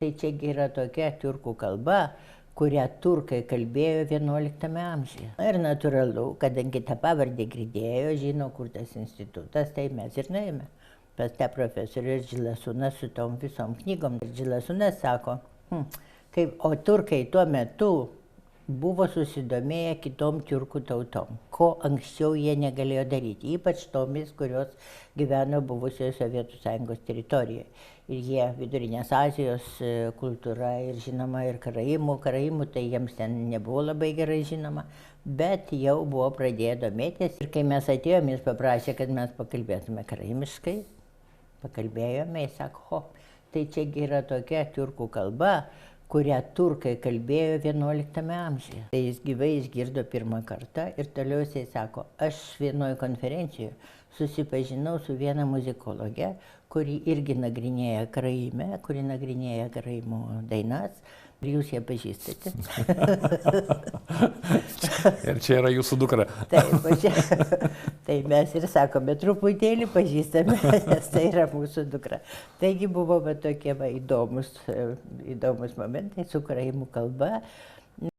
Tai čiagi yra tokia tiurkų kalba, kurią turkai kalbėjo XI amžiuje. Ir natūralu, kadangi tą pavardę girdėjo, žino, kur tas institutas, tai mes ir nuėjome pas tą profesorių ir Džilasūnas su tom visom knygom. Ir Džilasūnas sako, o turkai tuo metu buvo susidomėję kitom tiurkų tautom, ko anksčiau jie negalėjo daryti, ypač tomis, kurios gyveno buvusioje Sovietų Sąjungos teritorijoje. Ir jie Vidurinės Azijos kultūra ir žinoma ir karaimų tai jiems ten nebuvo labai gerai žinoma, bet jau buvo pradėję domėtis. Ir kai mes atėjome, jis paprašė, kad mes pakalbėtume karaimiškai, pakalbėjome, jis sako, tai čiagi yra tokia tiurkų kalba, kurią turkai kalbėjo XI amžiuje. Tai jis gyvai išgirdo pirmą kartą ir toliau jisai sako, aš vienoje konferencijoje susipažinau su viena muzikologe, kuri irgi nagrinėja karaimę, kuri nagrinėja karaimų dainas. Ir jūs ją pažįstate. Ir čia yra jūsų dukra. Taip, tai mes ir sakome, truputėlį pažįstame, nes tai yra mūsų dukra. Taigi buvo tokie įdomus momentai su karaimų kalba.